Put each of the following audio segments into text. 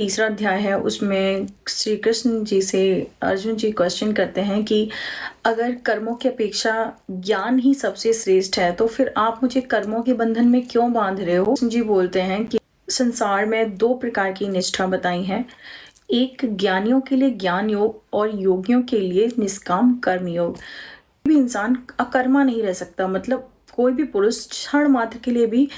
तीसरा अध्याय है, उसमें श्री कृष्ण जी से अर्जुन जी क्वेश्चन करते हैं कि अगर कर्मों की अपेक्षा ज्ञान ही सबसे श्रेष्ठ है तो फिर आप मुझे कर्मों के बंधन में क्यों बांध रहे हो। कृष्ण जी बोलते हैं कि संसार में दो प्रकार की निष्ठा बताई है, एक ज्ञानियों के लिए ज्ञान योग और योगियों के लिए निष्काम कर्म योग। कोई भी इंसान अकर्मा नहीं रह सकता, मतलब कोई भी पुरुष क्षण मात्र के लिए भी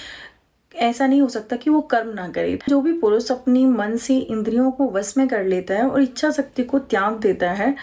ऐसा नहीं हो सकता कि वो कर्म ना करे। जो भी पुरुष अपनी मन से इंद्रियों को वश में कर लेता है और इच्छा शक्ति को त्याग देता है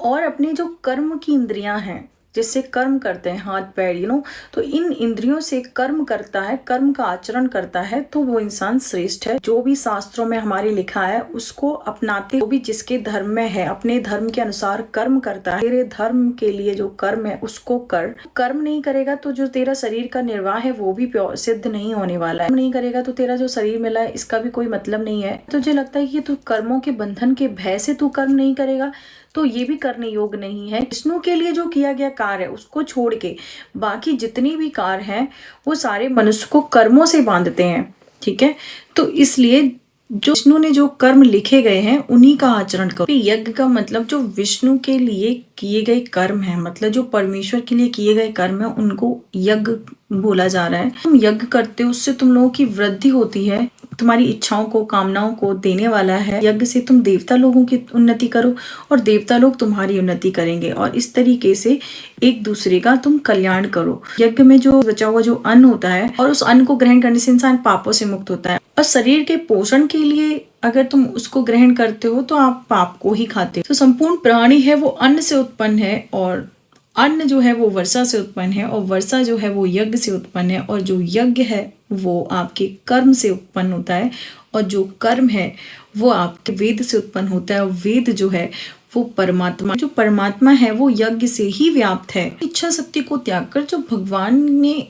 और अपने जो कर्म की इंद्रियां हैं जिससे कर्म करते हैं, हाथ पैर तो इन इंद्रियों से कर्म करता है, कर्म का आचरण करता है, तो वो इंसान श्रेष्ठ है। जो भी शास्त्रों में हमारे लिखा है उसको अपनाते, जो भी जिसके धर्म में है अपने धर्म के अनुसार कर्म करता है। तेरे धर्म के लिए जो कर्म है उसको कर, कर्म नहीं करेगा तो जो तेरा शरीर का निर्वाह है वो भी सिद्ध नहीं होने वाला है। नहीं करेगा तो तेरा जो शरीर मिला है इसका भी कोई मतलब नहीं है। तुझे लगता है कि तू कर्मों के बंधन के भय से तू कर्म नहीं करेगा तो ये भी करने योग्य नहीं है। विष्णु के लिए जो किया गया कार्य है उसको छोड़ के बाकी जितनी भी कार्य हैं वो सारे मनुष्य को कर्मों से बांधते हैं, ठीक है। तो इसलिए जो विष्णु ने जो कर्म लिखे गए हैं उन्हीं का आचरण करो। यज्ञ का मतलब जो विष्णु के लिए किए गए कर्म है, मतलब जो परमेश्वर के लिए किए गए कर्म है उनको यज्ञ बोला जा रहा है। तुम यज्ञ करते हो उससे तुम लोगों की वृद्धि होती है, तुम्हारी इच्छाओं को कामनाओं को देने वाला है। यज्ञ से तुम देवता लोगों की उन्नति करो और देवता लोग तुम्हारी उन्नति करेंगे और इस तरीके से एक दूसरे का तुम कल्याण करो। यज्ञ में जो बचा हुआ जो अन्न होता है और उस अन्न को ग्रहण करने से इंसान पापों से मुक्त होता है और शरीर के पोषण के लिए अगर तुम उसको ग्रहण करते हो तो आप पाप को ही खाते हो। तो संपूर्ण प्राणी है वो अन्न से उत्पन्न है और अन्न जो है वो वर्षा से उत्पन्न है और वर्षा जो है वो यज्ञ से उत्पन्न है और जो यज्ञ है वो आपके कर्म से उत्पन्न होता है और जो कर्म है वो आपके वेद से उत्पन्न होता है और वेद जो है वो परमात्मा, जो परमात्मा है वो यज्ञ से ही व्याप्त है। इच्छा शक्ति को त्याग कर जो भगवान ने,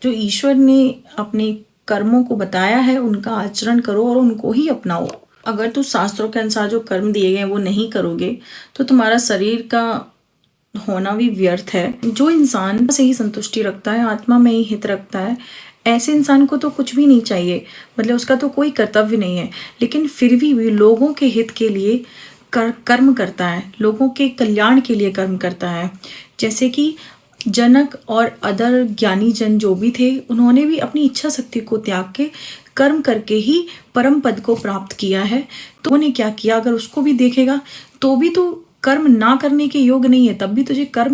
जो ईश्वर ने अपने कर्मों को बताया है उनका आचरण करो और उनको ही अपनाओ। अगर तो शास्त्रों के अनुसार जो कर्म दिए गए वो नहीं करोगे तो तुम्हारा शरीर का होना भी व्यर्थ है। जो इंसान से ही संतुष्टि रखता है, आत्मा में ही हित रखता है, ऐसे इंसान को तो कुछ भी नहीं चाहिए, मतलब उसका तो कोई कर्तव्य नहीं है, लेकिन फिर भी लोगों के हित के लिए कर्म करता है, लोगों के कल्याण के लिए कर्म करता है। जैसे कि जनक और अदर ज्ञानी जन जो भी थे उन्होंने भी अपनी इच्छा शक्ति को त्याग के कर्म करके ही परम पद को प्राप्त किया है। तो उन्होंने क्या किया, अगर उसको भी देखेगा तो भी तो कर्म ना करने के योग्य नहीं है, तब भी तुझे कर्म